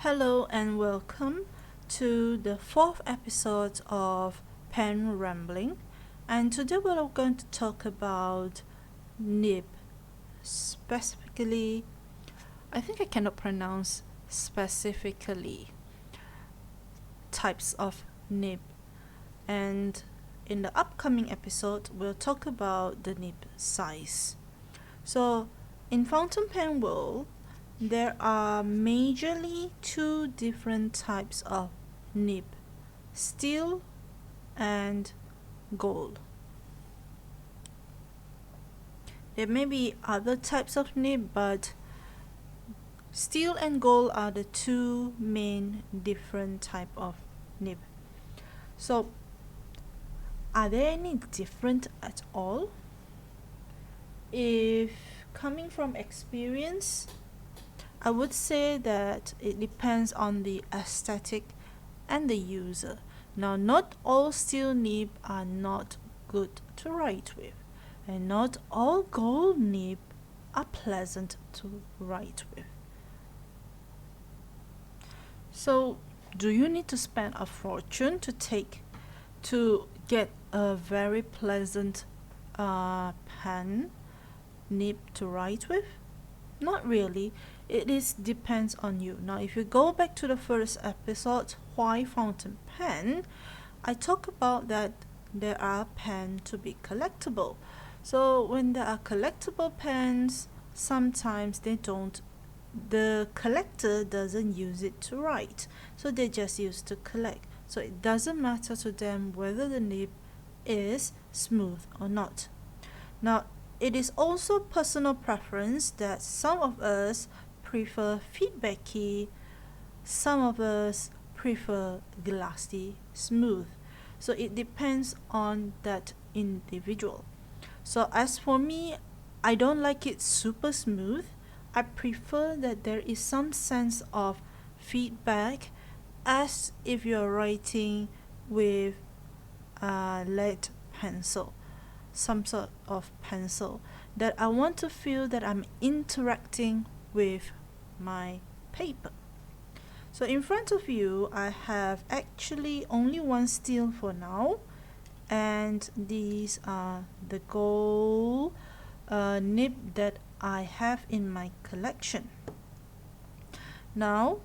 Hello and welcome to the fourth episode of Pen Rambling, and today we're going to talk about nib. Specifically, I think I cannot pronounce specifically types of nib, and in the upcoming episode we'll talk about the nib size. So in Fountain Pen World, there are majorly two different types of nib: steel and gold. There may be other types of nib, but steel and gold are the two main different type of nib. So are there any different at all? If coming from experience, I would say that it depends on the aesthetic and the user. Now, not all steel nib are not good to write with, and not all gold nib are pleasant to write with. So, do you need to spend a fortune to get a very pleasant pen nib to write with? Not really. It depends on you. Now, if you go back to the first episode, why fountain pen, I talk about that there are pens to be collectible. So when there are collectible pens, sometimes the collector doesn't use it to write, so they just use to collect. So it doesn't matter to them whether the nib is smooth or not. Now, it is also personal preference that some of us prefer feedbacky, some of us prefer glassy smooth. So it depends on that individual. So as for me, I don't like it super smooth. I prefer that there is some sense of feedback, as if you're writing with a lead pencil, some sort of pencil, that I want to feel that I'm interacting with my paper. So in front of you, I have actually only one steel for now, and these are the gold nib that I have in my collection. Now,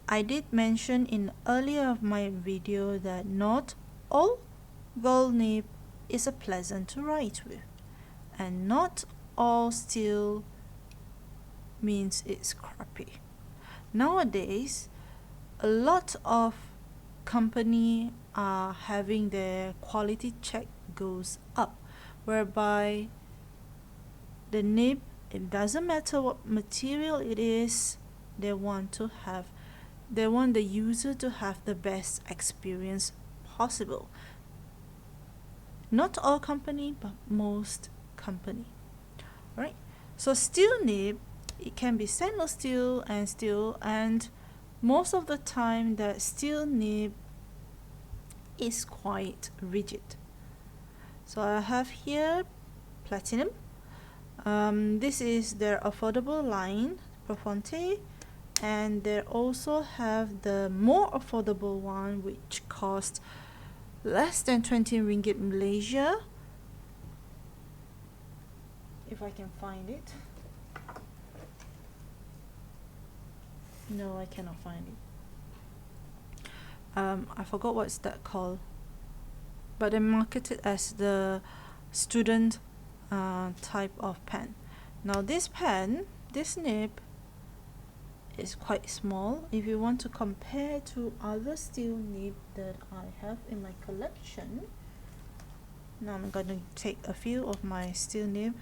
I did mention in earlier of my video that not all gold nib is a pleasant to write with, and not all steel means it's crappy. Nowadays, a lot of company are having their quality check goes up, whereby the nib, it doesn't matter what material it is, they want the user to have the best experience possible. Not all company, but most company. Right? So steel nib, it can be stainless steel, and most of the time that steel nib is quite rigid. So I have here platinum. This is their affordable line, Profonte, and they also have the more affordable one, which costs less than 20 ringgit Malaysia, if I can find it. No, I cannot find it. I forgot what's that called, but they market it as the student type of pen. Now this nib is quite small. If you want to compare to other steel nib that I have in my collection, now I'm going to take a few of my steel nib.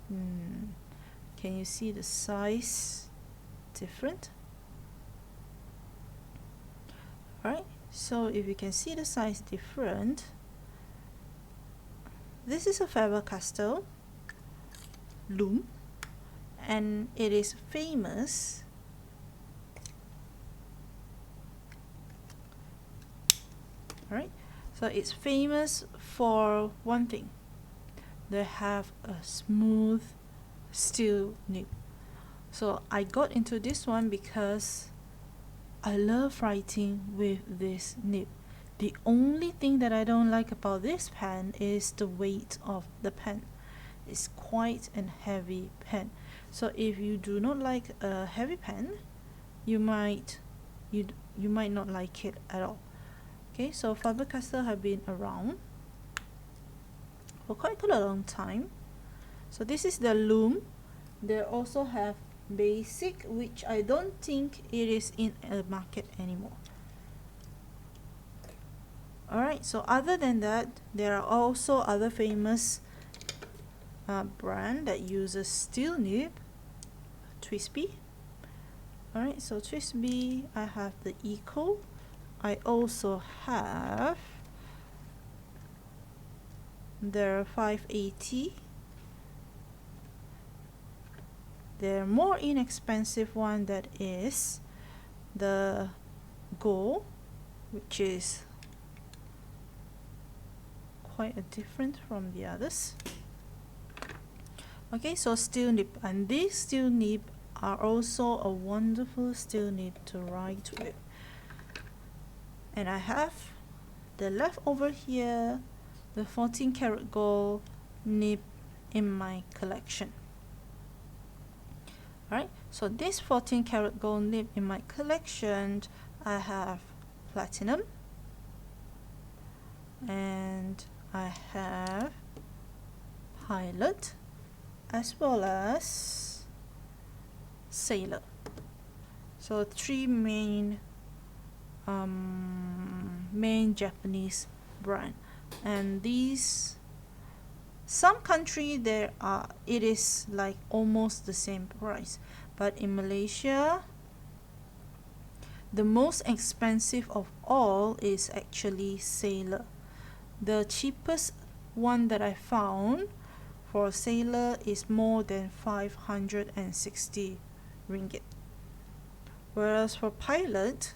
Can you see the size different? Alright, so if you can see the size different, this is a Faber-Castell loom, and it is famous Alright, so it's famous for one thing: they have a smooth steel nib. So I got into this one because I love writing with this nib. The only thing that I don't like about this pen is the weight of the pen. It's quite a heavy pen. So if you do not like a heavy pen, you might not like it at all. Okay, so Faber-Castell have been around for quite a long time. So this is the loom. They also have basic, which I don't think it is in a market anymore. Alright, so other than that, there are also other famous brand that uses steel nib. Twisby. Alright, so Twisby, I have the Eco. I also have the 580. The more inexpensive one, that is the Gold, which is quite a different from the others. Okay, so steel nib, and these steel nib are also a wonderful steel nib to write with. And I have the leftover here, the 14 karat gold nib in my collection. Alright, so this 14 karat gold nib in my collection, I have platinum, and I have pilot, as well as sailor. So three main Japanese brand, and these, some country there are, it is like almost the same price, but in Malaysia the most expensive of all is actually sailor. The cheapest one that I found for sailor is more than 560 ringgit, whereas for pilot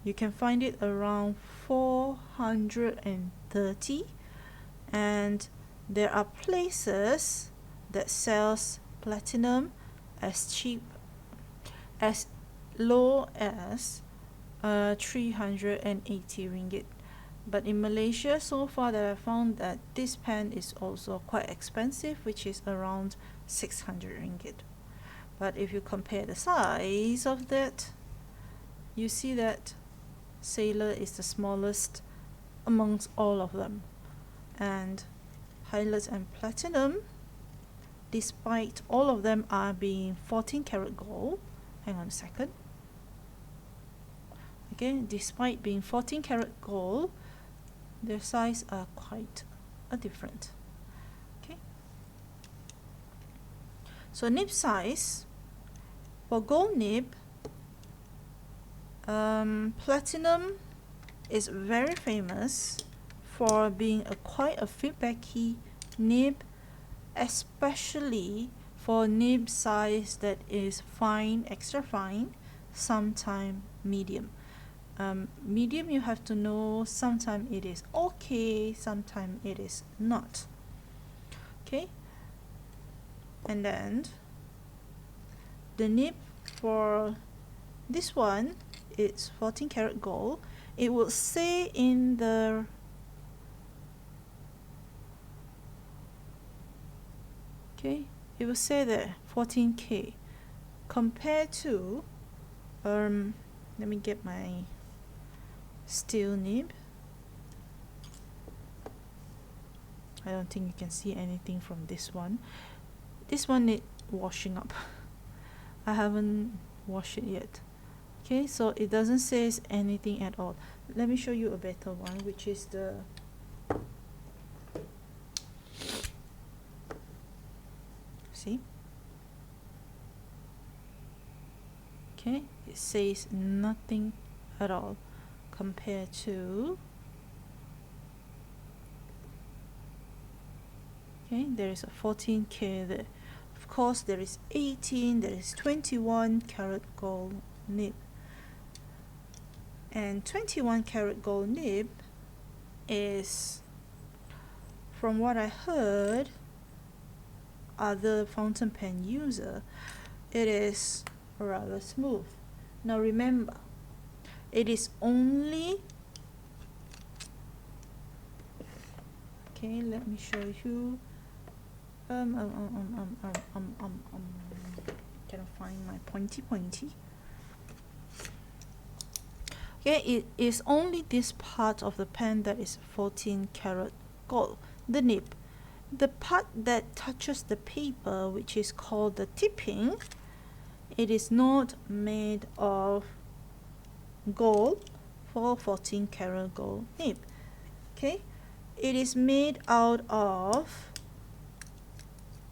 you can find it around 430, and there are places that sells platinum as cheap, as low as 380 ringgit. But in Malaysia, so far that I found that this pen is also quite expensive, which is around 600 ringgit. But if you compare the size of that, you see that sailor is the smallest amongst all of them, and pilot and platinum, despite all of them are being 14 karat gold, hang on a second, okay, despite being 14 karat gold, their size are quite different. Okay, so nib size for gold nib, platinum is very famous for being quite a feedbacky nib, especially for nib size that is fine, extra fine, sometime medium. Medium, you have to know, sometimes it is okay, sometimes it is not. Okay, and then the nib for this one, it's 14 karat gold. It will say in the it will say there 14K compared to let me get my steel nib. I don't think you can see anything from this one. This one needs washing up. I haven't washed it yet. Okay, so it doesn't say anything at all. Let me show you a better one, which is the see. Okay, it says nothing at all compared to, okay, there is a 14K there. Of course, there is 18, there is 21 karat gold nib. And 21 karat gold nib is, from what I heard other fountain pen user, it is rather smooth. Now remember, it is only, okay, let me show you. Cannot find my pointy. Okay, it is only this part of the pen that is 14 karat gold, the nib. The part that touches the paper, which is called the tipping, it is not made of gold for 14 karat gold nib. Okay, it is made out of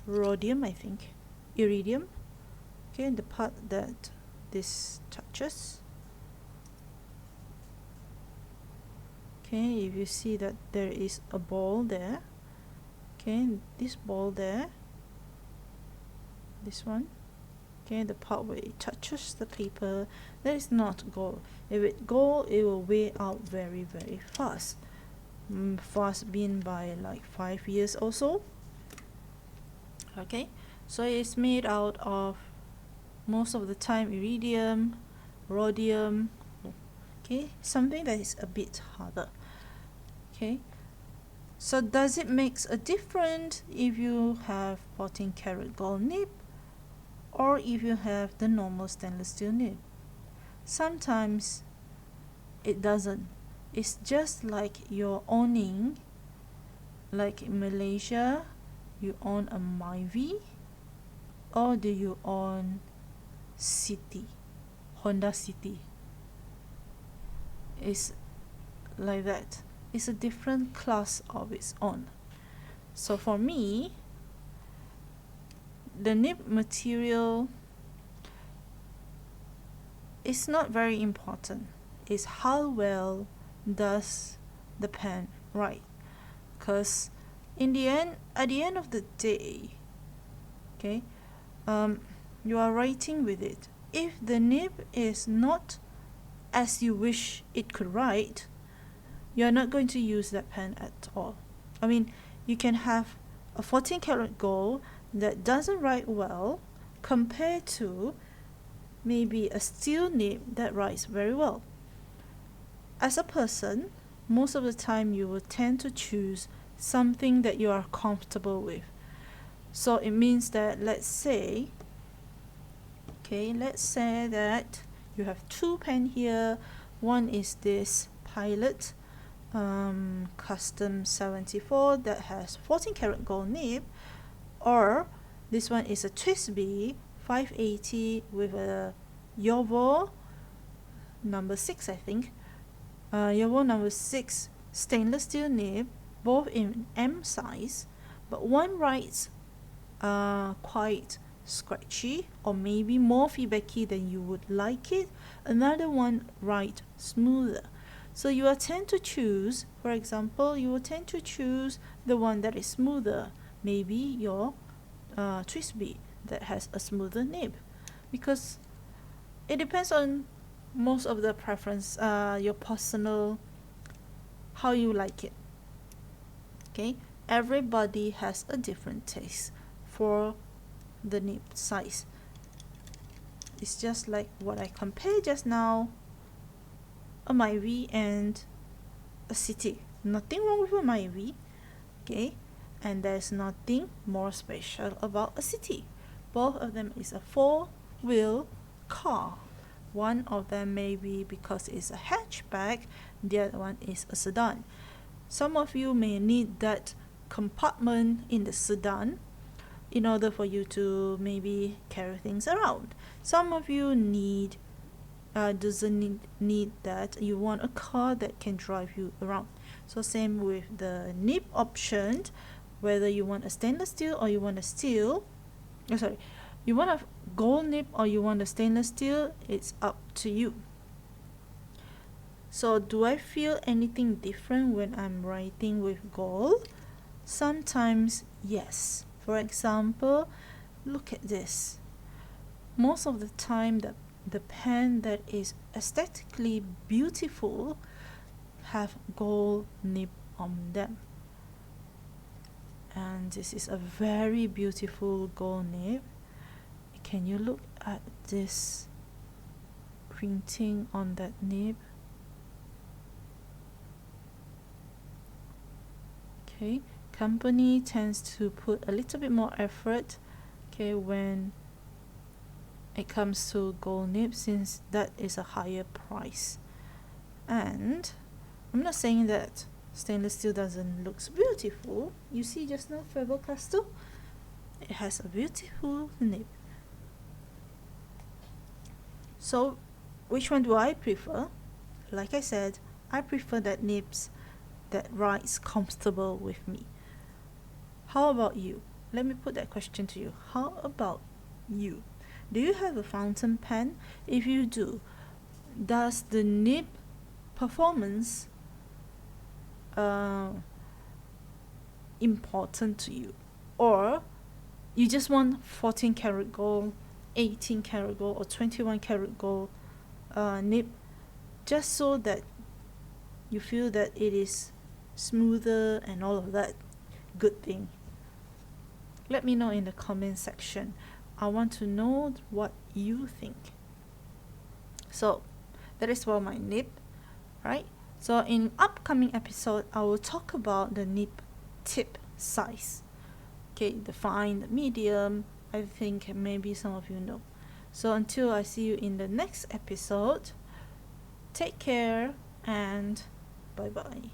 rhodium, I think, iridium. Okay, the part that this touches. Okay, if you see that there is a ball there, okay, this ball there, this one, okay, the part where it touches the paper, that is not gold. If it's gold, it will wear out very fast. Fast being by like 5 years or so. Okay, so it's made out of, most of the time, iridium, rhodium, okay, something that is a bit harder. Okay, so does it makes a difference if you have 14 karat gold nib or if you have the normal stainless steel nib? Sometimes it doesn't. It's just like you're owning, like in Malaysia, you own a Myvi, or do you own City, Honda City? It's like that. It's a different class of its own. So for me, the nib material is not very important. It's how well does the pen write. Because in the end, at the end of the day, okay, you are writing with it. If the nib is not as you wish it could write, you're not going to use that pen at all. I mean, you can have a 14 karat gold that doesn't write well compared to maybe a steel nib that writes very well. As a person, most of the time you will tend to choose something that you are comfortable with. So it means that, let's say that you have two pen here. One is this Pilot Custom 74 that has 14 karat gold nib, or this one is a Twisby 580 with a Yovo number 6, I think. Yovo number 6 stainless steel nib, both in M size, but one writes quite scratchy or maybe more feedbacky than you would like it. Another one write smoother. So you will tend to choose, for example, you will tend to choose the one that is smoother, maybe your Twisby that has a smoother nib, because it depends on most of the preference, your personal, how you like it. Okay, everybody has a different taste for the nib size. It's just like what I compared just now, a Myvi and a City. Nothing wrong with a Myvi, okay, and there's nothing more special about a City. Both of them is a 4-wheel car. One of them may be because it's a hatchback, the other one is a sedan. Some of you may need that compartment in the sedan in order for you to maybe carry things around. Some of you doesn't need that. You want a car that can drive you around. So same with the nib option, whether you want a stainless steel or you want a steel, you want a gold nib or you want a stainless steel, it's up to you. So do I feel anything different when I'm writing with gold? Sometimes yes. For example, look at this. Most of the time the pen that is aesthetically beautiful have gold nib on them. And this is a very beautiful gold nib. Can you look at this printing on that nib. Okay, company tends to put a little bit more effort, okay, when it comes to gold nib, since that is a higher price. And I'm not saying that stainless steel doesn't look beautiful. You see just now Faber-Castell, it has a beautiful nib. So which one do I prefer? Like I said, I prefer that nibs that writes comfortable with me. How about you? Let me put that question to you. How about you? Do you have a fountain pen? If you do, does the nib performance important to you? Or you just want 14 karat gold, 18 karat gold, or 21 karat gold nib, just so that you feel that it is smoother and all of that good thing? Let me know in the comment section. I want to know what you think. So that is for my nib, right? So in upcoming episode, I will talk about the nib tip size. Okay, the fine, the medium, I think maybe some of you know. So until I see you in the next episode, take care and bye bye.